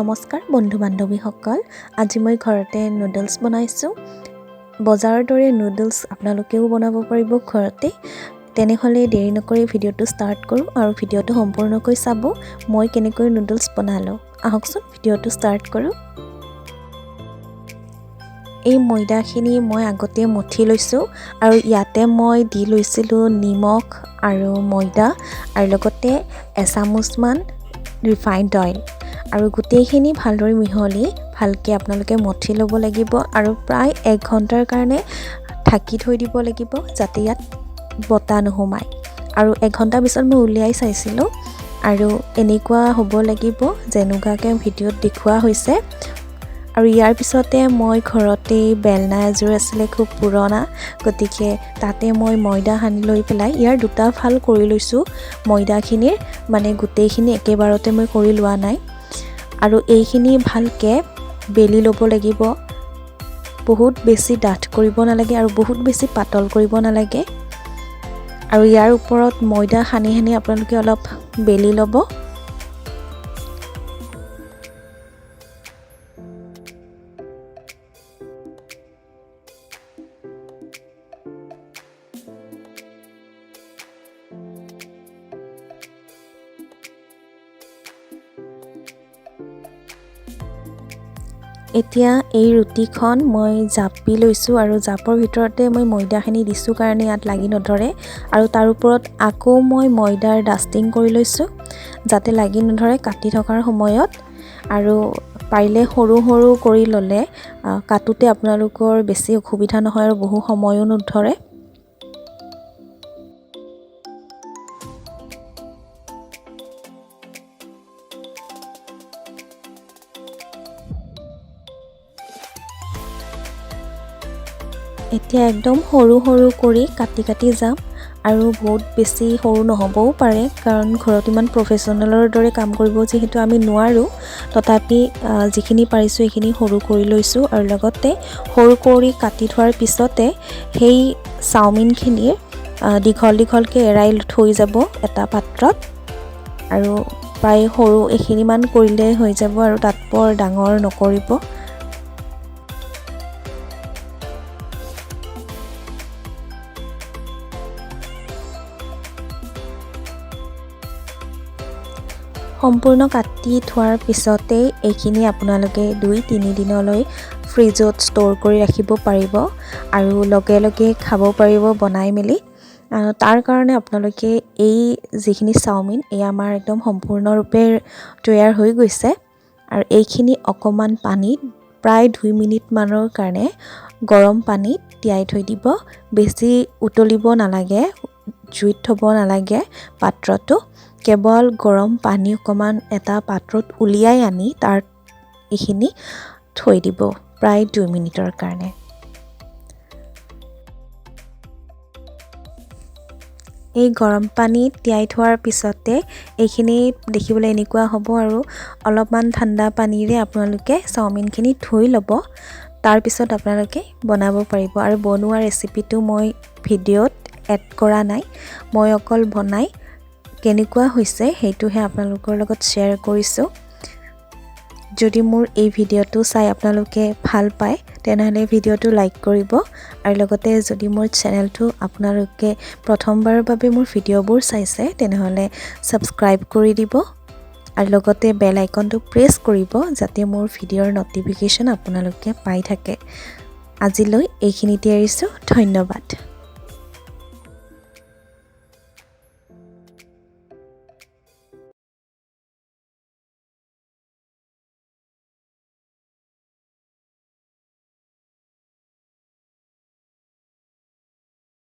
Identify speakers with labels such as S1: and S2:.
S1: নমস্কাৰ বন্ধু বান্ধৱীসকল আজি মই ঘৰতে নুডলছ বনাইছো বজাৰৰ দৰে নুডলছ আপোনালোকেও বনাব পাৰিব ঘৰতে তেনেহলে দেৰি নকৰি ভিডিওটো ষ্টাৰ্ট কৰো আৰু ভিডিওটো সম্পূৰ্ণকৈ চাব মই কেনেকৈ নুডলছ বনালো আহকচোন ভিডিওটো ষ্টাৰ্ট কৰো এই ময়দাখিনি মই আগতে মঠি লৈছো আৰু ইয়াতে মই দি লৈছিলো নিমখ আৰু ময়দা আৰু লগতে এচামুচমান ৰিফাইন্ড অইল আৰু গুটেইখিনি ভালদৰে মিহলি ভালকে আপোনালোকে মঠি ল'ব লাগিব আৰু প্ৰায় 1 ঘণ্টাৰ কাৰণে ঢাকি থৈ দিব লাগিব যাতে ইয়াত বতা নোহোমায় আৰু 1 ঘণ্টা পিছত মই উলিয়াই চাইছিলো আৰু এনেকুৱা হ'ব লাগিব যেনুগাকে ভিডিওত দেখুৱা হৈছে আৰু ইয়াৰ পিছতে মই ঘৰতে বেলনা এজোৰ আছিল খুব পুৰণা গতিকে তাতে মই ময়দা সানি লৈ পেলাই ইয়াৰ দুটা ফাল কৰি লৈছো ময়দাখিনিৰ মানে গুটেইখিনি একেবাৰতে মই কৰি লোৱা নাই আৰু এইখিনি ভালকে বেলি ল'ব লাগিব বহুত বেছি ডাঠ কৰিব নালাগে আৰু বহুত বেছি পাতল কৰিব নালাগে আৰু ইয়াৰ ওপৰত ময়দা সানি আপোনালোকে অলপ বেলি ল'ব এতিয়া এই ৰুটিখন মই জাপি লৈছো আৰু জাপৰ ভিতৰতে মই ময়দাখিনি দিছো কাৰণে ইয়াত লাগি নধৰে আৰু তাৰ ওপৰত আকৌ মই ময়দাৰ ডাস্টিং কৰি লৈছো যাতে লাগি নধৰে কাটি থকাৰ সময়ত আৰু পাৰিলে সৰু সৰু কৰি ললে কাটোতে আপোনালোকৰ বেছি অসুবিধা নহয় আৰু বহু সময়ও নধৰে এতিয়া একদম সৰু সৰু কৰি কাটি যাম আৰু বহুত বেছি সৰু নহবও পাৰে কাৰণ ঘৰত ইমান প্ৰফেচনেলৰ দৰে কাম কৰিব যেহেতু আমি নোৱাৰো তথাপি যিখিনি পাৰিছো এইখিনি সৰু কৰি লৈছো আৰু লগতে সৰু কৰি কাটি থোৱাৰ পিছতে সেই চাওমিনখিনিৰ দীঘলকে এৰাই থৈ যাব এটা পাত্ৰত আৰু প্ৰায় সৰু এখিনিমান কৰিলে হৈ যাব আৰু তাত বৰ ডাঙৰ নকৰিব সম্পূৰ্ণ কাটি থোৱাৰ পিছতে এইখিনি আপোনালোকে 2-3 দিনলৈ ফ্ৰিজত ষ্ট'ৰ কৰি ৰাখিব পাৰিব আৰু লগে লগে খাব পাৰিব বনাই মেলি তাৰ কাৰণে আপোনালোকে এই যিখিনি চাওমিন এই আমাৰ একদম সম্পূৰ্ণৰূপে তৈয়াৰ হৈ গৈছে আৰু এইখিনি অকমান পানীত প্ৰায় 2 মিনিট মানৰ কাৰণে গৰম পানীত তিয়াই থৈ দিব বেছি উতলিব নালাগে জুইত থব নালাগে পাত্ৰটো কেৱল গৰম পানী অকমান এটা পাত্ৰত উলিয়াই আনি তাৰ এইখিনি থৈ দিব প্ৰায় 2 মিনিটৰ কাৰণে এই গৰম পানী তিয়াই থোৱাৰ পিছতে এইখিনি দেখিবলৈ এনেকুৱা হ'ব আৰু অলপমান ঠাণ্ডা পানীৰে আপোনালোকে চাওমিনখিনি ধুই ল'ব তাৰ পিছত আপোনালোকে বনাব পাৰিব আৰু বনোৱা ৰেচিপিটো মই ভিডিওত এড কৰা নাই মই অকল বনাই কেনেকুৱা হৈছে হেতুহে আপোনালোকৰ লগত শেয়াৰ কৰিছো যদি মোৰ এই ভিডিওটো চাই আপোনালোকে ভাল পায় তেনেহলে ভিডিওটো লাইক কৰিব আৰু লগতে যদি মোৰ চেনেলটো আপোনালোকে প্ৰথমবাৰৰ বাবে মোৰ ভিডিওবোৰ চাইছে তেনেহলে সাবস্ক্ৰাইব কৰি দিব আৰু লগতে বেল আইকনটো প্ৰেছ কৰিব যাতে মোৰ ভিডিওৰ নটিফিকেশন আপোনালোকে পাই থাকে আজিলৈ এইখিনিতে এৰিছো ধন্যবাদ